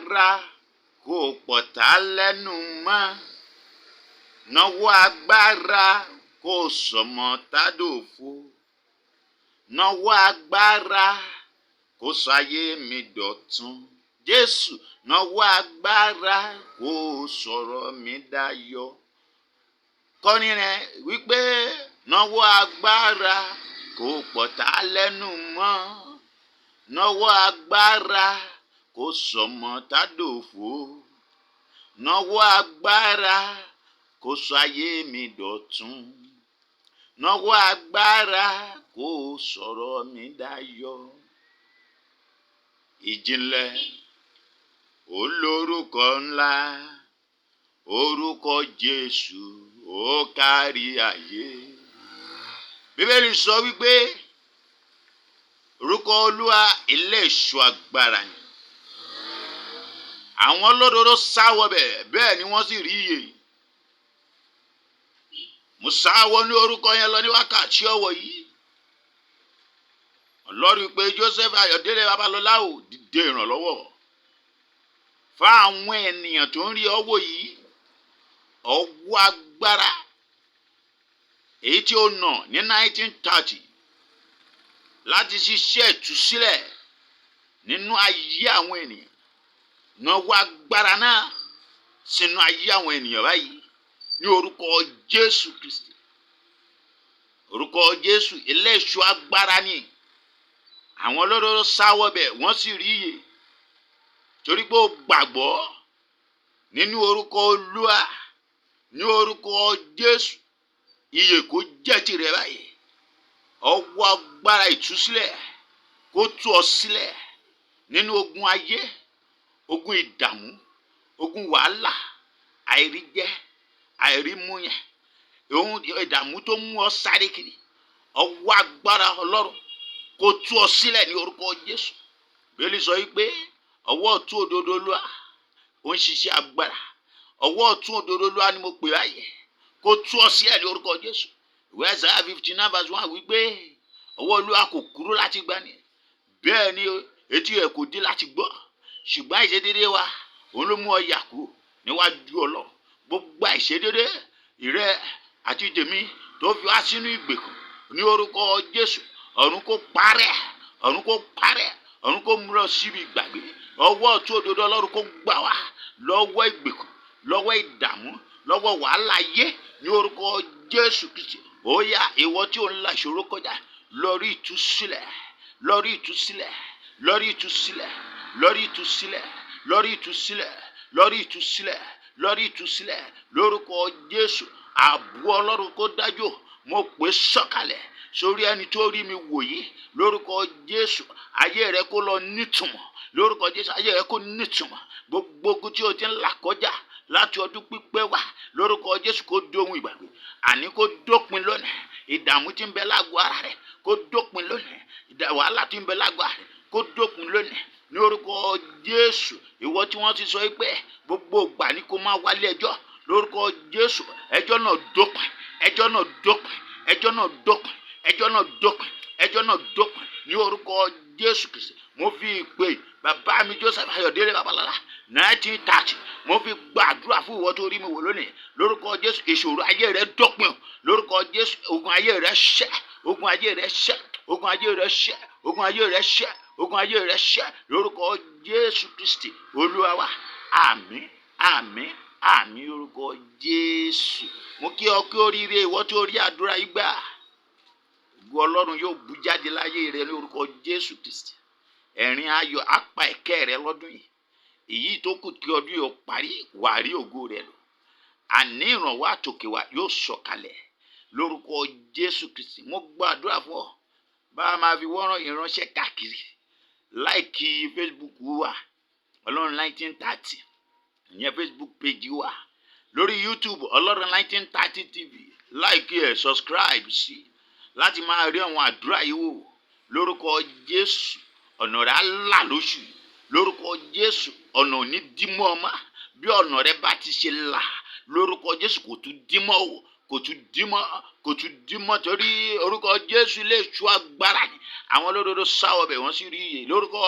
agbára kò pọ̀tá lẹ́nu mọ́. Nawọ́ agbára kò sọmọ tádòfo. Nawọ́ agbára kò sọ ayé mi dọ̀tun. Jésù, nawọ́ agbára kò sọ̀rọ̀ mi dayọ̀. Kọ́ni rẹ̀ wípé nawọ́ agbára kò pọ̀tá lẹ́nu mọ́. Nawọ́ agbára kò sọmọ tádòfo. Nawọ́ agbára kò sọ ayé mi dọ̀tun. Nawọ́ agbára kò sọ̀rọ̀ mi dayọ̀. Ìjìnlẹ̀ olórúkọ ńlá, orúkọ Jésù ó kárí ayé. Bíbélì sọ wípé orúkọ Olúwa ilé ìṣọ́ agbára ni. Àwọn olódodo sá wọbẹ̀, bẹ́ẹ̀ ni wọ́n sì rí ìyè. Mo sá wọ ní orúkọ yẹn lọ ní wákàtí ọ̀wọ̀ yìí. Ọlọ́run pé Joseph Ayọ̀délé Babalọ́lá ò dìde ìrànlọ́wọ́ fún àwọn ènìyàn tó ń rí ọwọ́ yìí. Ọwọ́ agbára èyí tí ó nà ní 1930 láti ṣiṣẹ́ ìtúsílẹ̀ nínú ayé àwọn ènìyàn. Nawọ́ agbára náà sínú ayé àwọn ènìyàn báyìí ní orúkọ Jésù Kristi. Orúkọ Jésù ilé ìṣọ́ agbára ni. Àwọn olódodo sá wọbẹ̀ wọ́n sì rí ìyè. Torí pé ó gbàgbọ́ nínú orúkọ Olúwa, ní orúkọ Jésù, ìyè kó jẹ́ tirẹ̀ báyìí. Ọwọ́ agbára ìtúsílẹ̀ kó tú ọ sílẹ̀ nínú ogun ayé, ogun ìdààmú, ogun wàhálà, àìríjẹ, àìrímúyàn, ohun ìdààmú tó mú ọ sáré kiri. Ọwọ́ agbára Ọlọ́run kó tú ọ sílẹ̀ ní orúkọ Jésù. Bíbélì sọ wípé ọwọ́ ọ̀tún òdodo Olúwa ó ń ṣiṣẹ́ agbára. Ọwọ́ ọ̀tún òdodo Olúwa ni mo pè báyìí kó tú ọ sílẹ̀ ní orúkọ Jésù. Ìwé Àìsáyà 59:1 wípé ọwọ́ Olúwa kò kúrú láti gbani, bẹ́ẹ̀ ni etí rẹ̀ kò dí láti gbọ́. Ṣùgbọ́n àìṣedédé wa òun ló mú ọ yà kúrò níwájú Ọlọ́run. Gbogbo àìṣedédé ìrẹ àti tèmi tó fi wá sínú ìgbèkùn ní orúkọ Jésù, ọ̀run kó parẹ́, ọ̀run kó parẹ́, ọ̀run kó mú lọ síbi ìgbàgbé. Ọwọ́ ọ̀tún òdodo Ọlọ́run kó gbà wá lọ́wọ́ ìgbèkùn, lọ́wọ́ ìdààmú, lọ́wọ́ wàhálà ayé ní orúkọ Jésù Kristi. Ó yá ìwọ tí ò ń la ìṣòro kọjá, lọ rí ìtúsílẹ̀, lọ rí ìtúsílẹ̀, lọ rí ìtúsílẹ̀, lọ rí ìtúsílẹ̀, lọ rí ìtúsílẹ̀, lọ rí ìtúsílẹ̀, lọ rí ìtúsílẹ̀ lórúkọ Jésù. Ààbò Ọlọ́run kó dájú, mo pè sọ̀kalẹ̀ sórí ẹni tó rí mi wò yìí lórúkọ Jésù. Ayé rẹ kó lọ nítumọ̀ lórúkọ Jésù. Ayé rẹ kó nítumọ̀. Gbogbo ogun tí o ti ń là kọjá láti ọdún pípẹ́ wá lórúkọ Jésù kó dóhun ìgbàgbé. Àní kó dópin lónìí. Ìdààmú tí ń bẹ lágọ̀ọ́ ara rẹ kó dópin lónìí. Wàhálà tí ń bẹ lágọ̀ọ́ ara rẹ kó dópin lónìí ní orúkọ Jésù. Ìwọ tí wọ́n ti sọ pé gbogbo ìgbà ni kó máa wálé ẹjọ́ lórúkọ Jésù. Ẹjọ́ náà dópin, ẹjọ́ náà dópin, ẹjọ́ náà dópin, ẹjọ́ náà dópin, ẹjọ́ náà dópin ní orúkọ Jésù Kristi. Mo fi ìpè bàbá mi Joseph Ayọ̀délé Babalọ́lá 1930 mo fi gbàdúrà fún ìwọ tó rí mi wò lónìí lórúkọ Jésù. Ìṣòro ayé rẹ dópin lórúkọ Jésù. Ogun ayé rẹ ṣẹ́, ogun ayé rẹ ṣẹ́, ogun ayé rẹ ṣẹ́, ogun ayé rẹ ṣẹ́, ogun ayé rẹ ṣẹ́ lórúkọ Jésù Kristi Olúwa wa. Àmín, àmín, àmín lórúkọ Jésù. Mo kí ọ kí oríire ìwọ tó rí àdúrà yìí gbà. Ògo Ọlọ́run yóò bú jáde láyé rẹ ní orúkọ Jésù Kristi. Ẹ̀rín ayọ̀ á pa ẹ̀kẹ́ rẹ lọ́dún yìí. Èyí tó kù kí ọdún yóò parí, wà á rí ògo rẹ lò. Àní ìrànwọ́ àtòkè wa yóò sọ̀kalẹ̀ lórúkọ Jésù Kristi. Mo gbàdúrà fún ọ bá a máa fi wọ́n ìránṣẹ́ káàkiri. Láìkí Facebook wa Ọlọ́run 1930, ìyẹn Facebook page wa. Lórí YouTube Ọlọ́run 1930 TV, láìkí ẹ̀, subscribe sí láti máa rí àwọn àdúrà yìí wò lórúkọ Jésù. Ọ̀nà rẹ̀ á là lóṣù yìí lórúkọ Jésù. Ọ̀nà ò ní dímọ́ ọmọ bí ọ̀nà rẹ̀ bá ti ṣe là lórúkọ Jésù. Kò tún dímọ́ o, kò tún dímọ́, kò tún dímọ́ torí orúkọ Jésù ilé ìṣọ́ agbára ni. Àwọn olódodo sá wọbẹ̀ wọ́n sì rí ìyè lórúkọ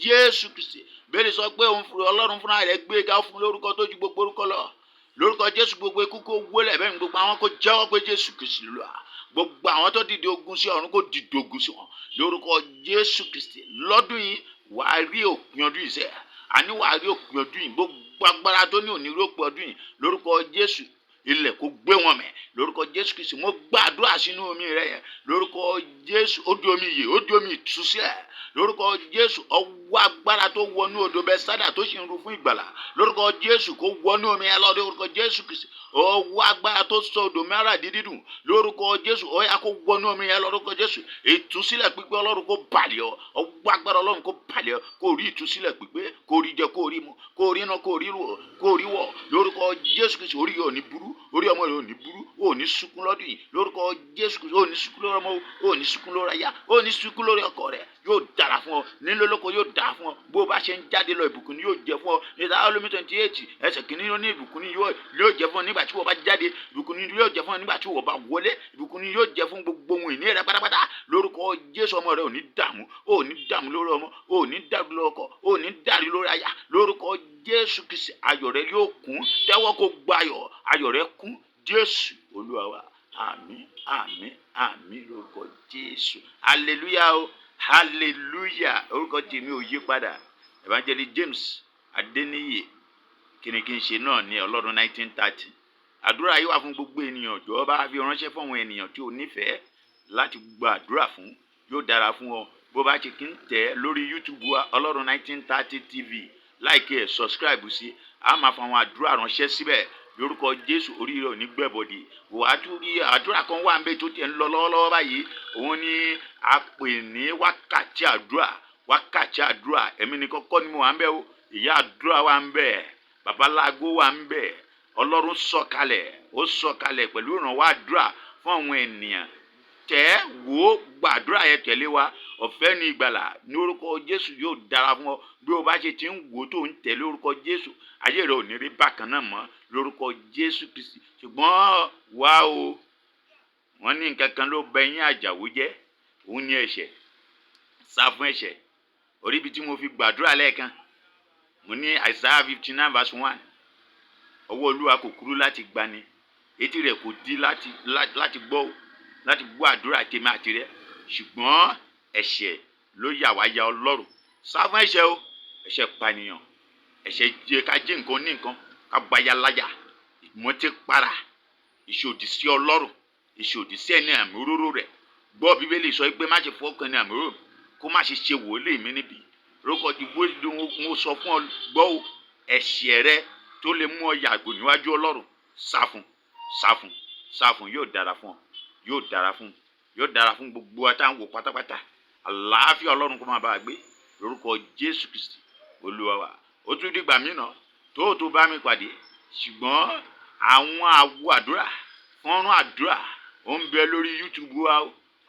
Jésù Kristi bẹ́ẹ̀ sọ pé Ọlọ́run fúnra rẹ̀ gbé ga fún lórúkọ tó ju gbogbo orúkọ lọ. Lórúkọ Jésù gbogbo ikú kó wólẹ̀, bẹ́ẹ̀ ni gbogbo àwọn kó jẹ́wọ́ pé Jésù Kristi lolúwa. Gbogbo àwọn tó dìde ogun sí ọ̀run kó dìde ogun sí wọn. Lórúkọ Jésù Kristi lọ́dún yìí wàá rí òpin ọdún yìí sẹ́. Àní wàá rí òpin ọdún yìí. Gbogbo agbára tó ní òní rí òpin ọdún yìí. Lórúkọ Jésù ilẹ̀ kó gbé wọn mẹ́. Lórúkọ Jésù Kristi mo gbàdúrà sínú omi rẹ yẹn. Lórúkọ Jésù ó di omi ìyè, ó di omi ìtúsílẹ̀. Lórúkọ Jésù ọwọ́ agbára tó wọnú odò Bẹ́sádà tó sì ń ru fún ìgbàlà. Lórúkọ Jésù kó wọnú omi ẹ lọ. Lórúkọ Jésù Kristi ọwọ́ agbára tó sọ odò mẹ́rà dídùn. Lórúkọ Jésù ó yá kó wọnú omi ẹ lọ. Lórúkọ Jésù ìtúsílẹ̀ pípé Ọlọ́run kó balẹ̀ ọ. Ọwọ́ agbára Ọlọ́run kó balẹ̀ ọ. Kó rí ìtúsílẹ̀ pípé, kó rí jẹ, kó rí mu, kó rí iná, kó rí wọ̀. Lórúkọ Jésù Kristi orí yóò ní burú, orí ọmọ yóò ní burú, ó ní sunkún lọ́dún yìí. Lórúkọ Jésù Kristi ó ní sunkún lórí ọmọ, ó ní sunkún lórí aya, ó ní sunkún lórí ọkọ rẹ. Yóò dára fún ọ nílò lóko, yóò dára fún ọ bó bá ṣe ń jáde lọ. Ìbùkún ni yóò jẹ fún ọ. Deuteronomy 28 ẹsẹ̀ kìíní ní ìbùkún ni yóò jẹ fún ọ nígbà tí wọ́n bá jáde. Ìbùkún ni yóò jẹ fún ọ nígbà tí wọ́n bá wọlé. Ìbùkún ni yóò jẹ fún gbogbo ohun ìní rẹ pátápátá. Lórúkọ Jésù ọmọ rẹ ò ní dààmú, ò ní dààmú lórí ọmọ, ò ní dààmú lórí ọkọ, ò ní dààmú lórí aya. Lórúkọ Jésù Kristi ayọ̀ rẹ yóò kún. Tẹ́wọ́ kó gbayọ̀, ayọ̀ rẹ kún. Jésù Olúwa wa. Àmín, àmín, àmín lórúkọ Jésù. Hallelujah o. Hallelujah. Orúkọ tèmi ò yí padà. Evangelist James Adeniyi kìnìkìnṣe náà ní Ọlọ́run 1930. Àdúrà yìí wà fún gbogbo ènìyàn. Jọ̀ọ́ bá fi ránṣẹ́ fún àwọn ènìyàn tí ó nífẹ̀ẹ́ láti gba àdúrà fún. Yóò dára fún ọ. Bó bá ṣe kí ń tẹ̀ lórí YouTube wa Ọlọ́run 1930 TV. Like ẹ, subscribe sí. A máa fa àwọn àdúrà ránṣẹ́ síbẹ̀. Lórúkọ Jésù orí rẹ ò ní gbẹ̀bọ̀dì. Wàá tún rí àdúrà kan wà ńbẹ̀ tó tiẹ̀ ń lọ lọ́wọ́lọ́wọ́ báyìí. Òun ni a pè ní wákàtí àdúrà. Wákàtí àdúrà. Èmi nìkan kọ́ ni mo wà ńbẹ̀ o. Ìyá àdúrà wà ńbẹ̀. Babalágo wà ńbẹ̀. Ọlọ́run sọ̀kalẹ̀. Ó sọ̀kalẹ̀ pẹ̀lú ìrànwọ́ àdúrà fún àwọn ènìyàn. Tẹ̀ wò gbàdúrà yẹn tẹ̀lé wa. Ọ̀fẹ́ ni ìgbàlà. Ní orúkọ Jésù yóò dára fún ọ. Bí o bá ṣe ti ń wò tó ń tẹ̀lé orúkọ Jésù, ayé rẹ ò ní rí bákan náà mọ́. Lórúkọ Jésù Kristi. Ṣùgbọ́n wá o, wọ́n ní nǹkan kan ló bẹ yín àjàwó jẹ́. Òun ní ẹ̀ṣẹ̀. Sá fún ẹ̀ṣẹ̀. Orí ibi tí mo fi gbàdúrà lẹ́ẹ̀kan. Mo ní Isaiah 59 verse 1. Ọwọ́ Olúwa kò kúrú láti gbani. Etí rẹ̀ kò dí láti gbọ́ àdúrà tèmi àti rẹ. Ṣùgbọ́n ẹ̀ṣẹ̀ ló yà wá ya Ọlọ́run. Sá fún ẹ̀ṣẹ̀ o. Ẹ̀ṣẹ̀ pànìyàn. Ẹ̀ṣẹ̀ jẹ́ ká jẹ́ nǹkan ní nǹkan. Ká gbaya láyà. Ìmọ̀tí para. Ìṣòdì sí Ọlọ́run. Ìṣòdì sí ẹni àmì òróró rẹ̀. Gbọ́ Bíbélì sọ pé má ṣe fọkàn ní àmì òróró kó má ṣe ṣe wòlíì mi níbi. Lórúkọ Jésù mo sọ fún ọ gbọ́ o. Ẹ̀ṣẹ̀ rẹ tó lè mú ọ yàgò níwájú Ọlọ́run. Sá fún, sá fún, sá fún. Yóò dára fún ọ. Yóò dára fún. Yóò dára fún gbogbo àtàwọn pátápátá. Àlàáfíà Ọlọ́run kó máa bá a gbé. Lórúkọ Jésù Kristi Olúwa wa. Ó tún dìgbà mìíràn tó bá mi pàdé. Ṣùgbọ́n àwọn àwo àdúrà, fọ́nrán àdúrà ó ń bẹ lórí YouTube wa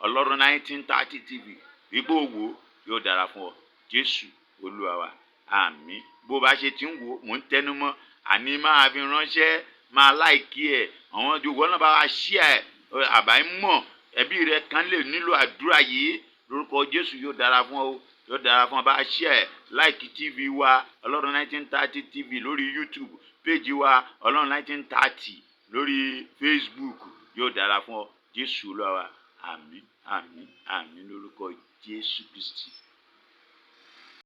Ọlọ́run 1930 TV. Wípé òwò yóò dára fún ọ. Jésù Olúwa wa. Àmín. Bó bá ṣe ti ń wò, mò ń tẹnu mọ́. Àní máa fi ránṣẹ́, máa láìkí ẹ̀. Àwọn ìwọ náà bá wa share ẹ̀. Àbá ń mọ̀ ẹbí rẹ kan lè nílò àdúrà yìí. Lórúkọ Jésù yóò dára fún ọ. Yóò dára fún ọ. Bá share like TV wa Ọlọ́run 1930 TV lórí YouTube. Page wa Ọlọ́run 1930 lórí Facebook. Yóò dára fún ọ. Jésù Olúwa wa. Àmín, àmín, àmín lórúkọ Jésù Kristi.